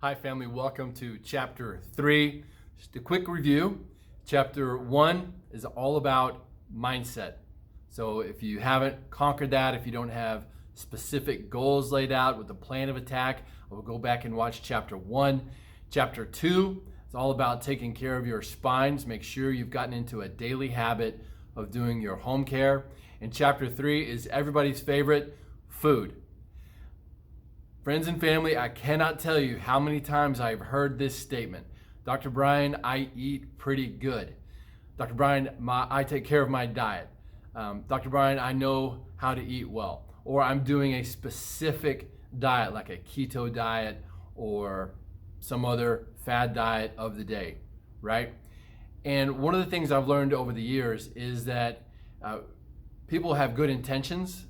Hi, family. Welcome to chapter 3. Just a quick review. Chapter 1 is all about mindset. So, if you haven't conquered that, if you don't have specific goals laid out with a plan of attack, I will go back and watch chapter 1. Chapter 2 is all about taking care of your spines. Make sure you've gotten into a daily habit of doing your home care. And chapter 3 is everybody's favorite, food. Friends and family, I cannot tell you how many times I've heard this statement. Dr. Brian, I eat pretty good. Dr. Brian, I take care of my diet. Dr. Brian, I know how to eat well. Or I'm doing a specific diet like a keto diet or some other fad diet of the day, right? And one of the things I've learned over the years is that people have good intentions,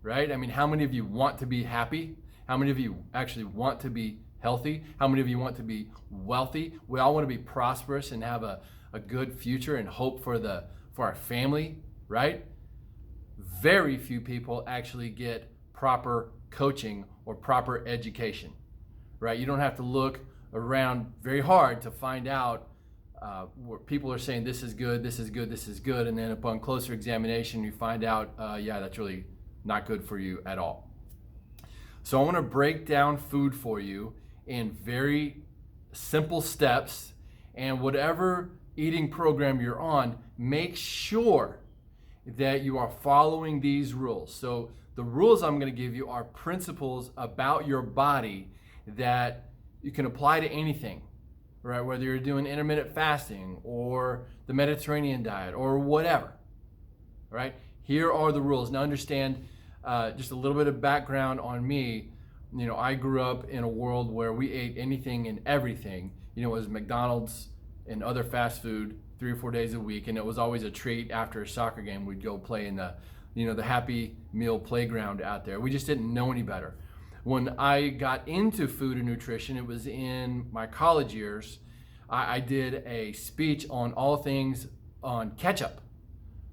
right? I mean, how many of you want to be happy? How many of you actually want to be healthy? How many of you want to be wealthy? We all want to be prosperous and have a good future and hope for our family, right? Very few people actually get proper coaching or proper education, right? You don't have to look around very hard to find out where people are saying this is good, this is good, this is good, and then upon closer examination you find out, yeah, that's really not good for you at all. So I want to break down food for you in very simple steps, and whatever eating program you're on, make sure that you are following these rules. So the rules I'm going to give you are principles about your body that you can apply to anything, right? Whether you're doing intermittent fasting or the Mediterranean diet or whatever, right? Here are the rules. Now understand, just a little bit of background on me. You know, I grew up in a world where we ate anything and everything. You know, it was McDonald's and other fast food 3 or 4 days a week, and it was always a treat after a soccer game. We'd go play in the Happy Meal playground out there. We just didn't know any better. When I got into food and nutrition, it was in my college years. I did a speech on all things on ketchup,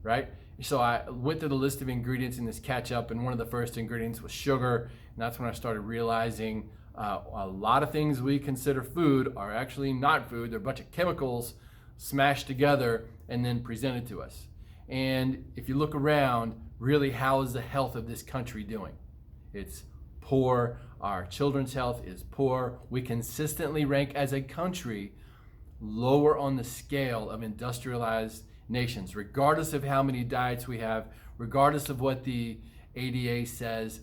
right? So I went through the list of ingredients in this ketchup, and one of the first ingredients was sugar. And that's when I started realizing a lot of things we consider food are actually not food. They're a bunch of chemicals smashed together and then presented to us. And if you look around, really, how is the health of this country doing? It's poor. Our children's health is poor. We consistently rank as a country lower on the scale of industrialized nations, regardless of how many diets we have, regardless of what the ADA says,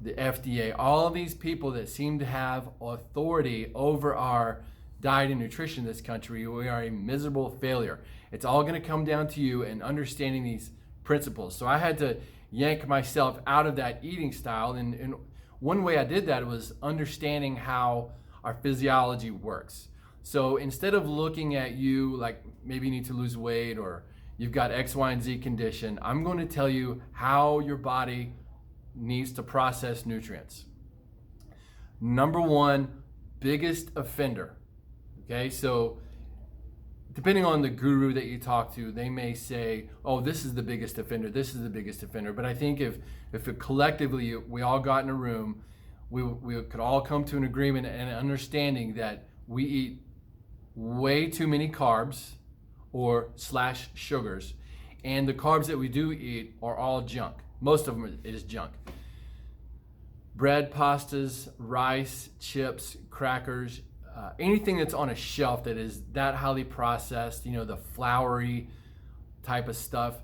the FDA, all of these people that seem to have authority over our diet and nutrition in this country, we are a miserable failure. It's all going to come down to you and understanding these principles. So I had to yank myself out of that eating style, and one way I did that was understanding how our physiology works. So instead of looking at you like maybe you need to lose weight or you've got X, Y, and Z condition, I'm going to tell you how your body needs to process nutrients. Number one, biggest offender. Okay, so depending on the guru that you talk to, they may say, oh, this is the biggest offender, this is the biggest offender. But I think if collectively we all got in a room, we could all come to an agreement and an understanding that we eat way too many carbs or / sugars, and the carbs that we do eat are all junk. Most of them is junk. Bread, pastas, rice, chips, crackers, anything that's on a shelf that is that highly processed, the floury type of stuff,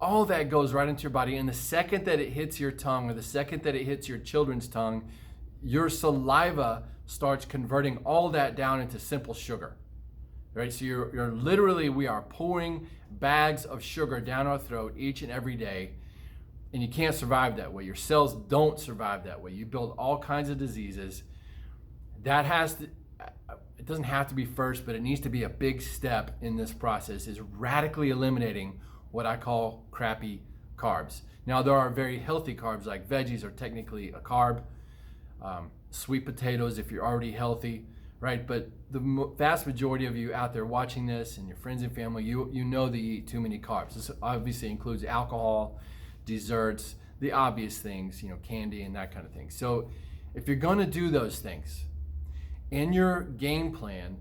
all that goes right into your body. And the second that it hits your tongue, or the second that it hits your children's tongue, your saliva starts converting all that down into simple sugar, right? So you're literally, we are pouring bags of sugar down our throat each and every day, and you can't survive that way. Your cells don't survive that way. You build all kinds of diseases. It doesn't have to be first, but it needs to be a big step in this process, is radically eliminating what I call crappy carbs. Now, there are very healthy carbs, like veggies are technically a carb. Sweet potatoes if you're already healthy, right? But the vast majority of you out there watching this and your friends and family, you know that you eat too many carbs. This obviously includes alcohol, desserts, the obvious things, candy and that kind of thing. So if you're going to do those things, in your game plan,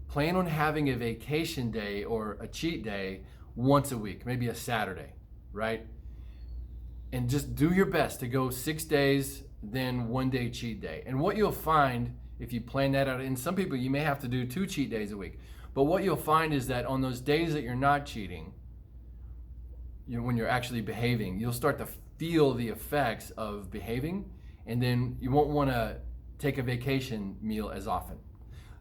plan on having a vacation day or a cheat day once a week, maybe a Saturday, right? And just do your best to go 6 days, then 1 day cheat day. And what you'll find if you plan that out, and some people you may have to do 2 cheat days a week, but what you'll find is that on those days that you're not cheating, when you're actually behaving, you'll start to feel the effects of behaving, and then you won't want to take a vacation meal as often.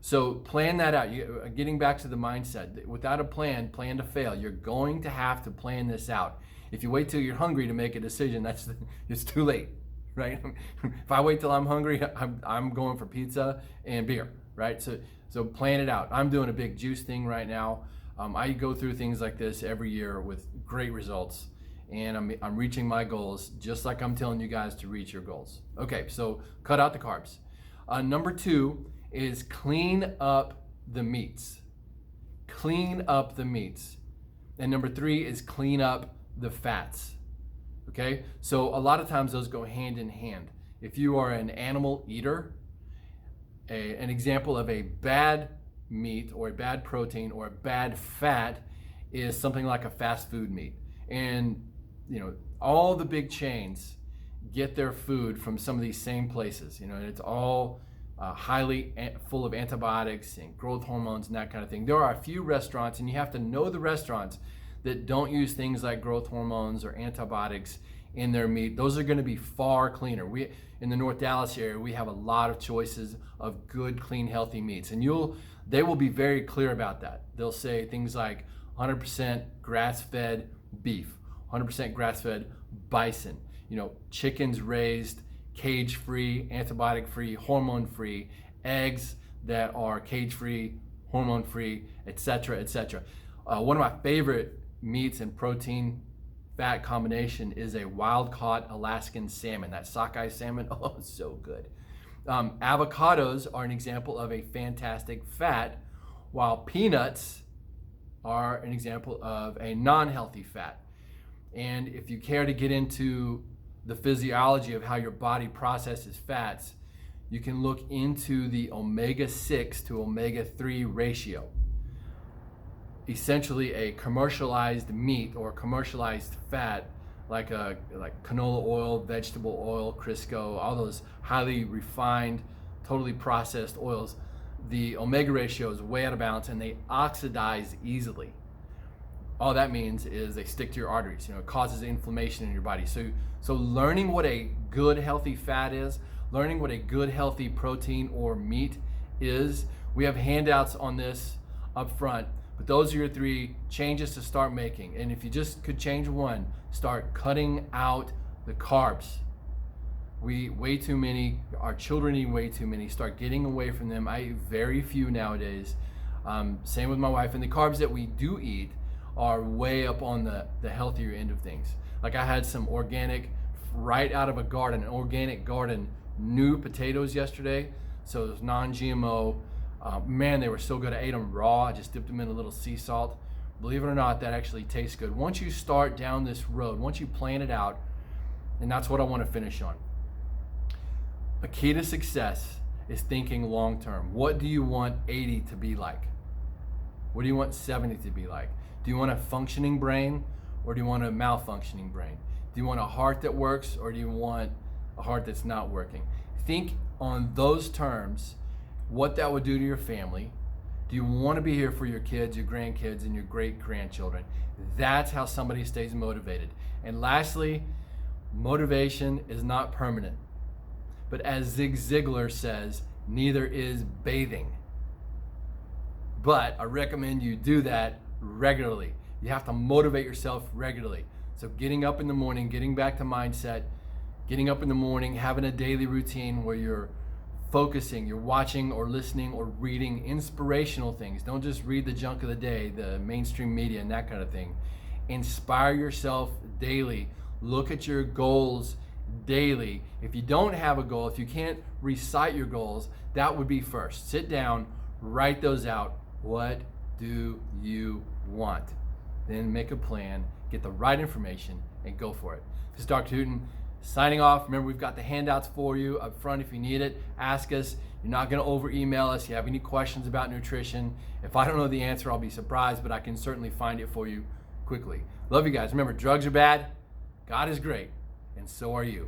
So plan that out. Getting back to the mindset, without a plan, plan to fail. You're going to have to plan this out. If you wait till you're hungry to make a decision, it's too late, right? If I wait till I'm hungry, I'm going for pizza and beer, right? So plan it out. I'm doing a big juice thing right now. I go through things like this every year with great results, and I'm reaching my goals just like I'm telling you guys to reach your goals. Okay, so cut out the carbs. Number 2 is clean up the meats. Clean up the meats. And number 3 is clean up the fats. Okay, so a lot of times those go hand in hand. If you are an animal eater, an example of a bad meat or a bad protein or a bad fat is something like a fast food meat. And all the big chains get their food from some of these same places, and it's all highly full of antibiotics and growth hormones and that kind of thing. There are a few restaurants, and you have to know the restaurants that don't use things like growth hormones or antibiotics in their meat. Those are going to be far cleaner. We in the North Dallas area, we have a lot of choices of good, clean, healthy meats, and they will be very clear about that. They'll say things like 100% grass-fed beef, 100% grass-fed bison, chickens raised cage-free, antibiotic-free, hormone-free, eggs that are cage-free, hormone-free, etc., etc. One of my favorite meats and protein fat combination is a wild-caught Alaskan salmon, that sockeye salmon. Oh, it's so good. Avocados are an example of a fantastic fat, while peanuts are an example of a non-healthy fat. And if you care to get into the physiology of how your body processes fats, you can look into the omega-6 to omega-3 ratio. Essentially a commercialized meat or commercialized fat like canola oil, vegetable oil, Crisco, all those highly refined, totally processed oils, the omega ratio is way out of balance and they oxidize easily. All that means is they stick to your arteries. It causes inflammation in your body. So learning what a good healthy fat is, learning what a good healthy protein or meat is. We have handouts on this up front, but those are your 3 changes to start making. And if you just could change one, start cutting out the carbs. We eat way too many. Our children eat way too many. Start getting away from them. I eat very few nowadays. Same with my wife. And the carbs that we do eat are way up on the healthier end of things. Like I had some organic, right out of a garden, an organic garden, new potatoes yesterday. So it was non-GMO. Man, they were so good. I ate them raw. I just dipped them in a little sea salt. Believe it or not, that actually tastes good. Once you start down this road, once you plan it out, and that's what I want to finish on. A key to success is thinking long term. What do you want 80 to be like? What do you want 70 to be like? Do you want a functioning brain or do you want a malfunctioning brain? Do you want a heart that works or do you want a heart that's not working? Think on those terms, what that would do to your family. Do you want to be here for your kids, your grandkids, and your great-grandchildren? That's how somebody stays motivated. And lastly, motivation is not permanent. But as Zig Ziglar says, neither is bathing. But I recommend you do that regularly. You have to motivate yourself regularly. So getting up in the morning, getting back to mindset, getting up in the morning, having a daily routine where you're focusing, you're watching or listening or reading inspirational things. Don't just read the junk of the day, the mainstream media and that kind of thing. Inspire yourself daily. Look at your goals daily. If you don't have a goal, if you can't recite your goals, that would be first. Sit down, write those out. What do you want? Then make a plan, get the right information, and go for it. This is Dr. Hooten. Signing off. Remember, we've got the handouts for you up front if you need it. Ask us. You're not going to over email us. If you have any questions about nutrition, if I don't know the answer, I'll be surprised, but I can certainly find it for you quickly. Love you guys. Remember, drugs are bad. God is great, and so are you.